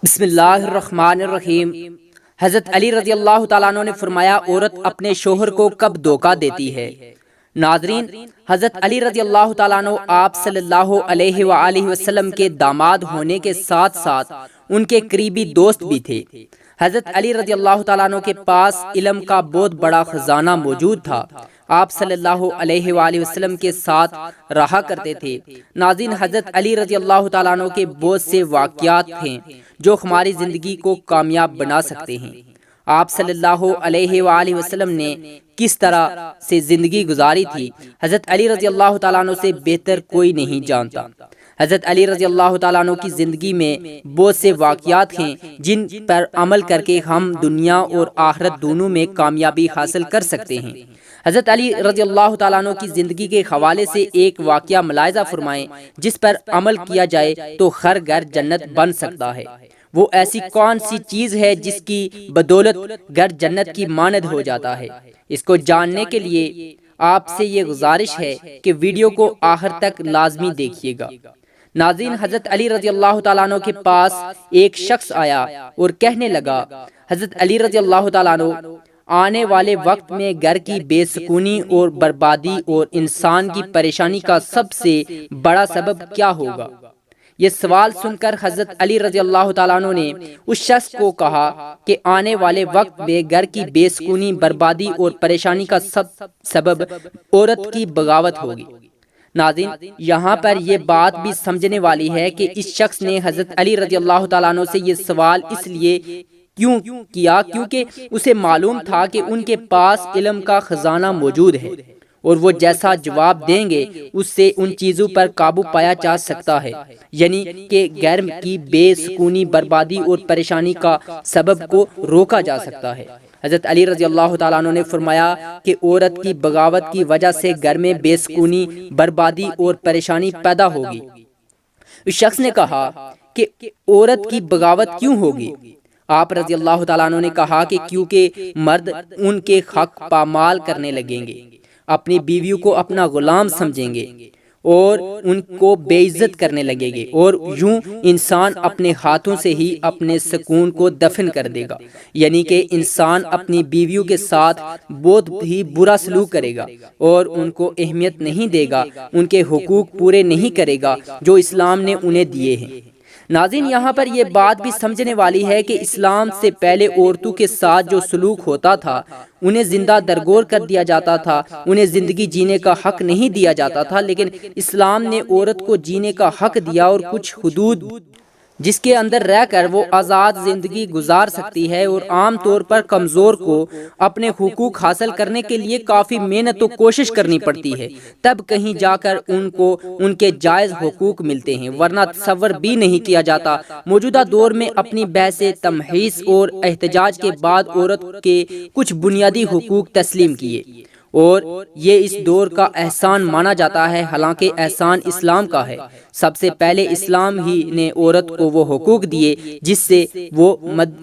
بسم اللہ الرحمن الرحیم۔ حضرت علی رضی اللہ تعالیٰ عنہ نے فرمایا، عورت اپنے شوہر کو کب دھوکہ دیتی ہے؟ ناظرین، حضرت علی رضی اللہ تعالیٰ عنہ آپ صلی اللہ علیہ وآلہ وسلم کے داماد ہونے کے ساتھ ساتھ ان کے قریبی دوست بھی تھے۔ حضرت علی رضی اللہ تعالیٰ عنہ کے پاس علم کا بہت بڑا خزانہ موجود تھا۔ آپ صلی اللہ علیہ وآلہ وسلم کے ساتھ رہا کرتے تھے۔ ناظرین، حضرت علی رضی اللہ تعالیٰ عنہ کے بہت سے واقعات ہیں جو ہماری زندگی کو کامیاب بنا سکتے ہیں۔ آپ صلی اللہ علیہ وآلہ وسلم نے کس طرح سے زندگی گزاری تھی، حضرت علی رضی اللہ تعالیٰ عنہ سے بہتر کوئی نہیں جانتا۔ حضرت علی رضی اللہ تعالیٰ عنہ کی زندگی میں بہت سے واقعات ہیں جن پر عمل کر کے ہم دنیا اور آخرت دونوں میں کامیابی حاصل کر سکتے ہیں۔ حضرت علی رضی اللہ تعالیٰ عنہ کی زندگی کے حوالے سے ایک واقعہ ملاحظہ فرمائیں جس پر عمل کیا جائے تو ہر گھر جنت بن سکتا ہے۔ وہ ایسی کون سی چیز ہے جس کی بدولت گھر جنت کی مانند ہو جاتا ہے؟ اس کو جاننے کے لیے آپ سے یہ گزارش ہے کہ ویڈیو کو آخر تک لازمی دیکھیے گا۔ ناظرین، حضرت علی رضی اللہ تعالیٰ عنہ کے پاس ایک شخص آیا اور کہنے لگا، حضرت علی رضی اللہ تعالیٰ عنہ، آنے والے وقت میں گھر کی بے سکونی اور بربادی اور انسان کی پریشانی کا سب سے بڑا سبب کیا ہوگا؟ یہ سوال سن کر حضرت علی رضی اللہ تعالیٰ عنہ نے اس شخص کو کہا کہ آنے والے وقت میں گھر کی بے سکونی، بربادی اور پریشانی کا سبب عورت کی بغاوت ہوگی۔ ناظرین، یہاں پر یہ بات بھی سمجھنے والی ہے کہ اس شخص نے حضرت علی رضی اللہ تعالیٰ عنہ سے یہ سوال اس لیے کیوں کیا کیونکہ اسے معلوم تھا کہ ان کے پاس علم کا خزانہ موجود ہے اور وہ جیسا جواب دیں گے اس سے ان چیزوں پر قابو پایا جا سکتا ہے، یعنی کہ گھر کی بے سکونی، بربادی اور پریشانی کا سبب کو روکا جا سکتا ہے۔ حضرت علی رضی اللہ تعالیٰ عنہ نے فرمایا کہ عورت کی بغاوت کی وجہ سے گھر میں بے سکونی، بربادی اور پریشانی پیدا ہوگی۔ اس شخص نے کہا کہ عورت کی بغاوت کیوں ہوگی؟ آپ رضی اللہ تعالیٰ عنہ نے کہا کہ کیونکہ مرد ان کے حق پامال کرنے لگیں گے، اپنی بیویوں کو اپنا غلام سمجھیں گے اور ان کو بے عزت کرنے لگیں گے، اور یوں انسان اپنے ہاتھوں سے ہی اپنے سکون کو دفن کر دے گا، یعنی کہ انسان اپنی بیویوں کے ساتھ بہت ہی برا سلوک کرے گا اور ان کو اہمیت نہیں دے گا، ان کے حقوق پورے نہیں کرے گا جو اسلام نے انہیں دیے ہیں۔ ناظرین، یہاں پر یہ بات بھی سمجھنے والی ہے کہ اسلام سے پہلے عورتوں کے ساتھ جو سلوک ہوتا تھا، انہیں زندہ درگور کر دیا جاتا تھا، انہیں زندگی جینے کا حق نہیں دیا جاتا تھا، لیکن اسلام نے عورت کو جینے کا حق دیا اور کچھ حدود جس کے اندر رہ کر وہ آزاد زندگی گزار سکتی ہے، اور عام طور پر کمزور کو اپنے حقوق حاصل کرنے کے لیے کافی محنت و کوشش کرنی پڑتی ہے، تب کہیں جا کر ان کو ان کے جائز حقوق ملتے ہیں، ورنہ تصور بھی نہیں کیا جاتا۔ موجودہ دور میں اپنی بحث تمحیص اور احتجاج کے بعد عورت کے کچھ بنیادی حقوق تسلیم کیے، اور یہ اس دور کا احسان مانا جاتا ہے، حالانکہ احسان اسلام کا ہے۔ سب سے پہلے اسلام ہی نے عورت کو وہ حقوق دیے جس سے وہ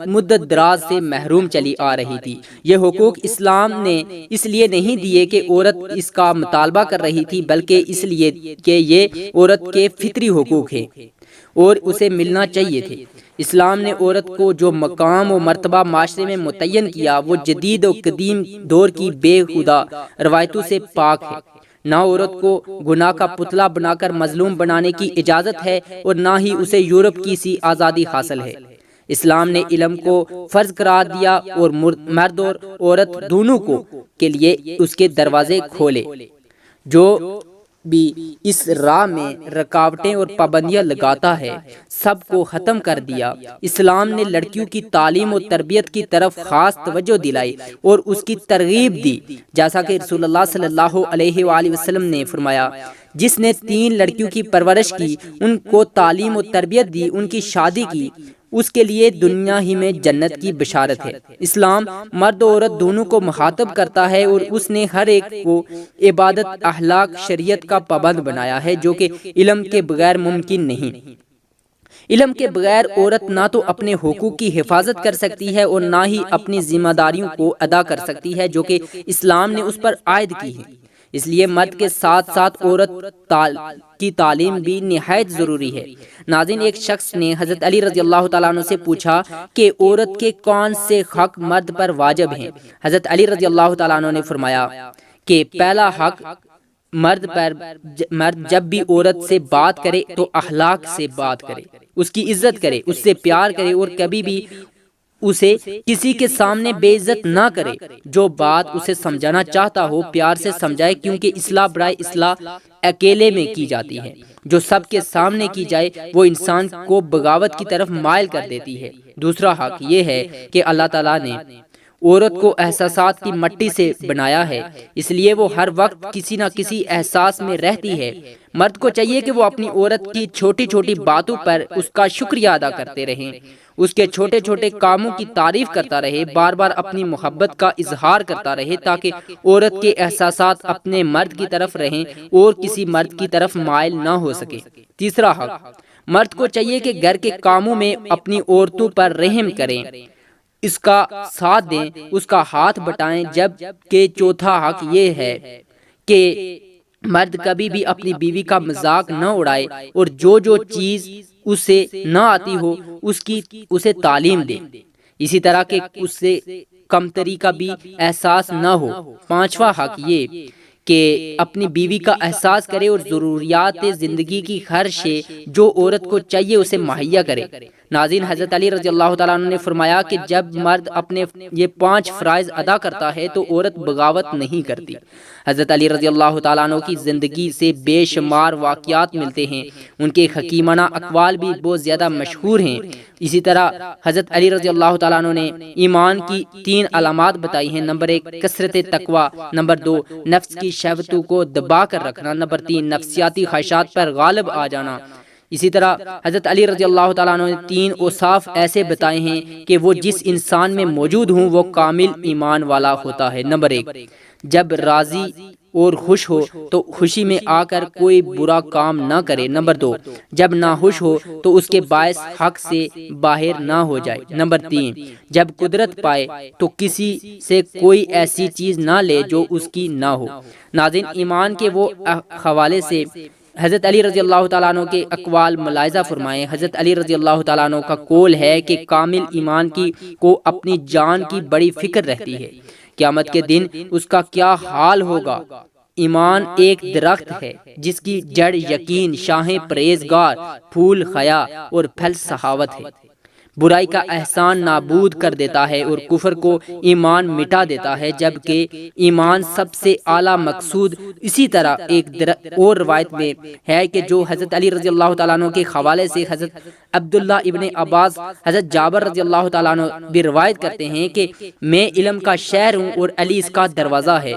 مدت دراز سے محروم چلی آ رہی تھی۔ یہ حقوق اسلام نے اس لیے نہیں دیے کہ عورت اس کا مطالبہ کر رہی تھی، بلکہ اس لیے کہ یہ عورت کے فطری حقوق ہیں اور اسے ملنا چاہیے تھے۔ اسلام نے عورت کو جو مقام و مرتبہ معاشرے میں متعین کیا، وہ جدید و قدیم دور کی بے خدا روایتوں سے پاک ہے۔ نہ عورت کو گناہ کا پتلا بنا کر مظلوم بنانے کی اجازت ہے اور نہ ہی اسے یورپ کی سی آزادی حاصل ہے۔ اسلام نے علم کو فرض قرار دیا اور مرد اور عورت دونوں کو کے لیے اس کے دروازے کھولے۔ جو بھی اس راہ میں رکاوٹیں اور پابندیاں لگاتا ہے، سب کو ختم کر دیا۔ اسلام نے لڑکیوں کی تعلیم و تربیت کی طرف خاص توجہ دلائی اور اس کی ترغیب دی، جیسا کہ رسول اللہ صلی اللہ علیہ وآلہ وسلم نے فرمایا، جس نے 3 لڑکیوں کی پرورش کی، ان کو تعلیم و تربیت دی، ان کی شادی کی، اس کے لیے دنیا ہی میں جنت کی بشارت ہے۔ اسلام مرد و عورت دونوں کو مخاطب کرتا ہے اور اس نے ہر ایک کو عبادت، اخلاق، شریعت کا پابند بنایا ہے، جو کہ علم کے بغیر ممکن نہیں۔ علم کے بغیر عورت نہ تو اپنے حقوق کی حفاظت کر سکتی ہے اور نہ ہی اپنی ذمہ داریوں کو ادا کر سکتی ہے جو کہ اسلام نے اس پر عائد کی ہیں۔ اس لیے مرد کے ساتھ ساتھ عورت کی تعلیم بھی نہایت ضروری ہے۔ ناظرین، ایک شخص نے حضرت علی رضی اللہ تعالیٰ عنہ سے پوچھا کہ عورت کے کون سے حق مرد پر واجب ہیں؟ حضرت علی رضی اللہ تعالیٰ عنہ نے فرمایا کہ پہلا حق مرد جب بھی عورت سے بات کرے تو اخلاق سے بات کرے، اس کی عزت کرے، اس سے پیار کرے اور کبھی بھی اسے کسی کے سامنے بے عزت نہ کرے۔ جو بات اسے سمجھانا چاہتا ہو پیار سے سمجھائے، کیونکہ اصلاح برائے اصلاح اکیلے میں کی جاتی ہے، جو سب کے سامنے کی جائے وہ انسان کو بغاوت کی طرف مائل کر دیتی ہے۔ دوسرا حق یہ ہے کہ اللہ تعالیٰ نے عورت کو احساسات کی مٹی سے بنایا ہے، اس لیے وہ ہر وقت کسی نہ کسی احساس میں رہتی ہے۔ مرد کو چاہیے کہ وہ اپنی عورت کی چھوٹی چھوٹی باتوں پر اس کا شکریہ ادا کرتے رہیں، اس کے چھوٹے چھوٹے کاموں کی تعریف کرتا رہے، بار بار اپنی محبت کا اظہار کرتا رہے، تاکہ عورت کے احساسات اپنے مرد کی طرف رہیں اور کسی مرد کی طرف مائل نہ ہو سکے۔ تیسرا حق، مرد کو چاہیے کہ گھر کے کاموں میں اپنی عورتوں پر رحم کریں، اس کا ساتھ دیں، اس کا ہاتھ بٹائیں۔ جب کہ چوتھا حق یہ ہے کہ مرد کبھی بھی اپنی بیوی کا مذاق نہ اڑائے اور جو چیز اسے نہ آتی ہو اسے تعلیم دے، اسی طرح کہ اس سے کمتری کا بھی احساس نہ ہو۔ پانچواں حق یہ کہ اپنی بیوی کا احساس کرے اور ضروریات زندگی کی ہر شے جو عورت کو چاہیے اسے مہیا کرے۔ ناظرین، حضرت علی رضی اللہ تعالیٰ عنہ نے فرمایا کہ جب مرد اپنے یہ 5 فرائض ادا کرتا ہے تو عورت بغاوت نہیں کرتی۔ حضرت علی رضی اللہ تعالیٰ عنہ کی زندگی سے بے شمار واقعات ملتے ہیں، ان کے حکیمانہ اقوال بھی بہت زیادہ مشہور ہیں۔ اسی طرح حضرت علی رضی اللہ تعالیٰ عنہ نے ایمان کی 3 علامات بتائی ہیں۔ نمبر 1 کثرت تقوی، نمبر 2 نفس کی شہوتوں کو دبا کر رکھنا، نمبر 3 نفسیاتی خواہشات پر غالب آ جانا۔ اسی طرح حضرت علی رضی اللہ تعالیٰ عنہ نے 3 اوصاف ایسے بتائے ہیں کہ وہ جس انسان میں موجود ہوں وہ کامل ایمان والا ہوتا ہے۔ نمبر 1 جب راضی اور خوش ہو تو خوشی میں آ کر کوئی برا کام نہ کرے۔ نمبر 2 جب ناخوش ہو تو اس کے باعث حق سے باہر نہ ہو جائے۔ نمبر 3 جب قدرت پائے تو کسی سے کوئی ایسی چیز نہ لے جو اس کی نہ ہو۔ ناظرین، ایمان کے وہ حوالے سے حضرت علی رضی اللہ تعالیٰ عنہ کے اقوال ملاحظہ فرمائیں۔ حضرت علی رضی اللہ تعالیٰ عنہ کا قول ہے کہ کامل ایمان کو اپنی جان کی بڑی فکر رہتی ہے، قیامت کے دن اس کا کیا حال ہوگا۔ ایمان ایک درخت ہے جس کی جڑ یقین، شاخیں پرہیزگار، پھول حیا اور پھل سخاوت ہے۔ برائی کا احسان نابود کر دیتا ہے اور کفر کو ایمان مٹا دیتا ہے، جبکہ ایمان سب سے اعلیٰ مقصود۔ اسی طرح ایک اور روایت میں ہے کہ جو حضرت علی رضی اللہ تعالیٰ عنہ کے حوالے سے حضرت عبداللہ ابن عباس، حضرت جابر رضی اللہ تعالیٰ عنہ بھی روایت کرتے ہیں کہ میں علم کا شہر ہوں اور علی اس کا دروازہ ہے۔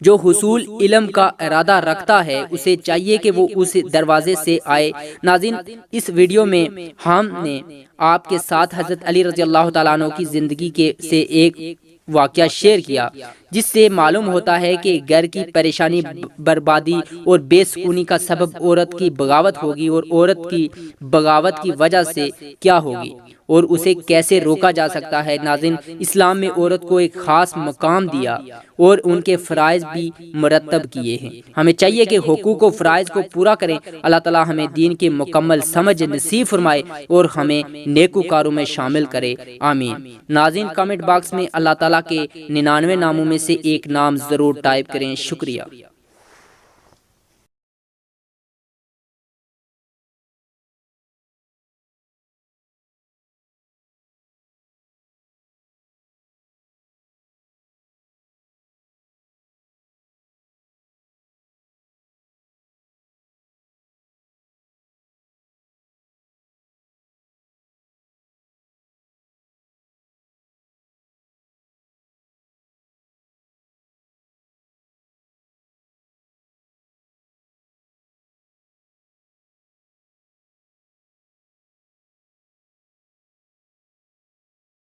جو حصول علم کا ارادہ رکھتا ہے اسے چاہیے کہ وہ اس دروازے سے آئے۔ ناظرین، اس ویڈیو میں ہم نے آپ کے ساتھ حضرت علی رضی اللہ تعالیٰ عنہ کی زندگی سے ایک واقعہ شیئر کیا، جس سے معلوم ہوتا ہے کہ گھر کی پریشانی، بربادی اور بے سکونی کا سبب عورت کی بغاوت ہوگی، اور عورت کی بغاوت کی وجہ سے کیا ہوگی اور اسے کیسے روکا جا سکتا ہے۔ ناظرین، اسلام میں عورت کو ایک خاص مقام دیا اور ان کے فرائض بھی مرتب کیے ہیں۔ ہمیں چاہیے کہ حقوق و فرائض کو پورا کریں۔ اللہ تعالیٰ ہمیں دین کی مکمل سمجھ نصیب فرمائے اور ہمیں نیکوکاروں میں شامل کرے، آمین۔ ناظرین، کمنٹ باکس میں اللہ تعالیٰ کے 99 ناموں میں سے ایک نام ضرور ٹائپ کریں۔ شکریہ۔